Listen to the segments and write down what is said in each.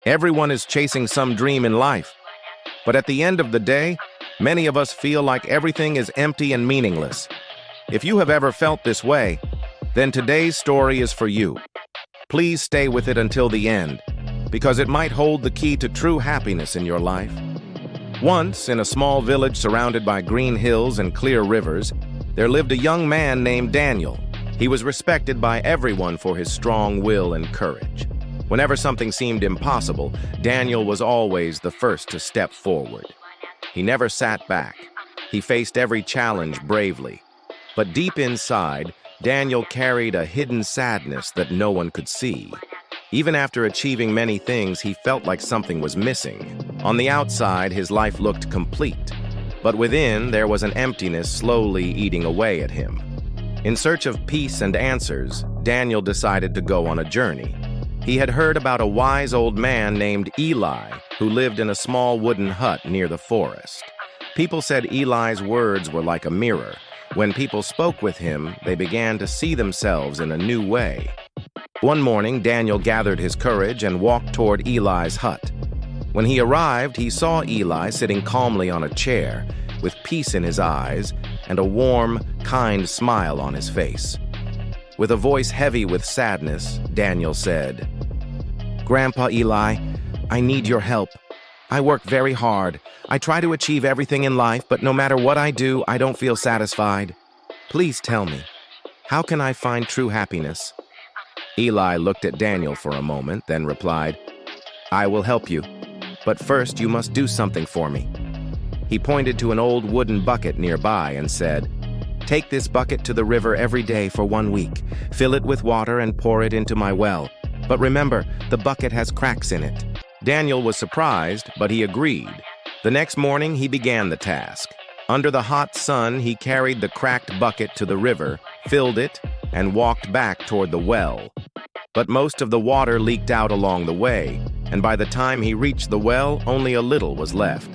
Everyone is chasing some dream in life. But at the end of the day, many of us feel like everything is empty and meaningless. If you have ever felt this way, then today's story is for you. Please stay with it until the end, because it might hold the key to true happiness in your life. Once, in a small village surrounded by green hills and clear rivers, there lived a young man named Daniel. He was respected by everyone for his strong will and courage. Whenever something seemed impossible, Daniel was always the first to step forward. He never sat back. He faced every challenge bravely. But deep inside, Daniel carried a hidden sadness that no one could see. Even after achieving many things, he felt like something was missing. On the outside, his life looked complete. But within, there was an emptiness slowly eating away at him. In search of peace and answers, Daniel decided to go on a journey. He had heard about a wise old man named Eli, who lived in a small wooden hut near the forest. People said Eli's words were like a mirror. When people spoke with him, they began to see themselves in a new way. One morning, Daniel gathered his courage and walked toward Eli's hut. When he arrived, he saw Eli sitting calmly on a chair, with peace in his eyes and a warm, kind smile on his face. With a voice heavy with sadness, Daniel said, "Grandpa Eli, I need your help. I work very hard. I try to achieve everything in life, but no matter what I do, I don't feel satisfied. Please tell me, how can I find true happiness?" Eli looked at Daniel for a moment, then replied, "I will help you, but first you must do something for me." He pointed to an old wooden bucket nearby and said, "Take this bucket to the river every day for 1 week. Fill it with water and pour it into my well. But remember, the bucket has cracks in it." Daniel was surprised, but he agreed. The next morning, he began the task. Under the hot sun, he carried the cracked bucket to the river, filled it, and walked back toward the well. But most of the water leaked out along the way, and by the time he reached the well, only a little was left.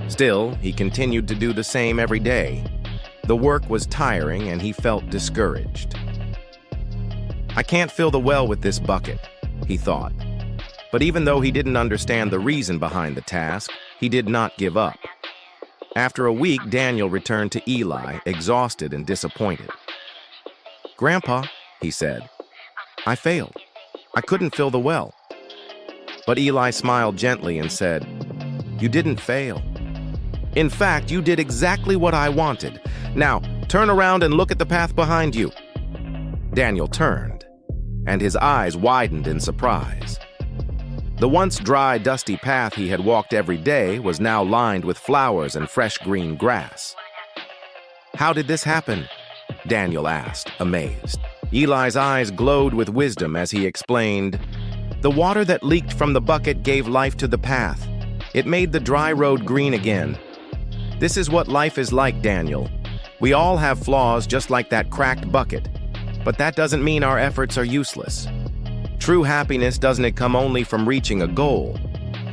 Still, he continued to do the same every day. The work was tiring, and he felt discouraged. "I can't fill the well with this bucket," he thought. But even though he didn't understand the reason behind the task, he did not give up. After a week, Daniel returned to Eli, exhausted and disappointed. "Grandpa," he said, "I failed. I couldn't fill the well." But Eli smiled gently and said, "You didn't fail. In fact, you did exactly what I wanted. Now, turn around and look at the path behind you." Daniel turned, and his eyes widened in surprise. The once dry, dusty path he had walked every day was now lined with flowers and fresh green grass. "How did this happen?" Daniel asked, amazed. Eli's eyes glowed with wisdom as he explained, "The water that leaked from the bucket gave life to the path. It made the dry road green again. This is what life is like, Daniel. We all have flaws just like that cracked bucket, but that doesn't mean our efforts are useless. True happiness doesn't come only from reaching a goal.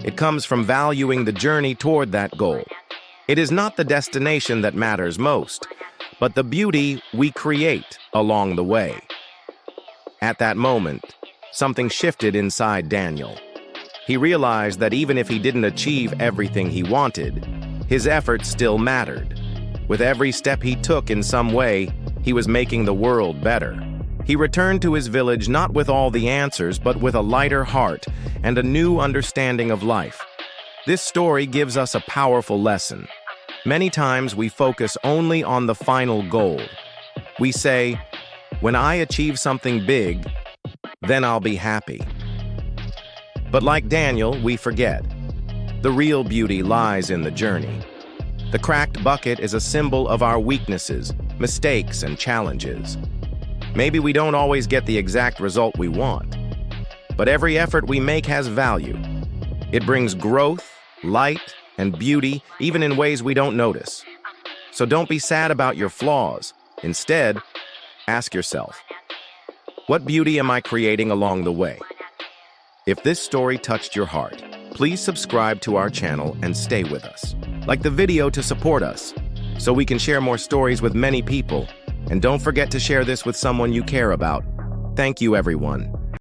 It comes from valuing the journey toward that goal. It is not the destination that matters most, but the beauty we create along the way." At that moment, something shifted inside Daniel. He realized that even if he didn't achieve everything he wanted, his efforts still mattered. With every step he took in some way, he was making the world better. He returned to his village not with all the answers, but with a lighter heart and a new understanding of life. This story gives us a powerful lesson. Many times we focus only on the final goal. We say, "When I achieve something big, then I'll be happy." But like Daniel, we forget. The real beauty lies in the journey. The cracked bucket is a symbol of our weaknesses, mistakes, and challenges. Maybe we don't always get the exact result we want, but every effort we make has value. It brings growth, light, and beauty, even in ways we don't notice. So don't be sad about your flaws. Instead, ask yourself, what beauty am I creating along the way? If this story touched your heart, please subscribe to our channel and stay with us. Like the video to support us, so we can share more stories with many people. And don't forget to share this with someone you care about. Thank you, everyone.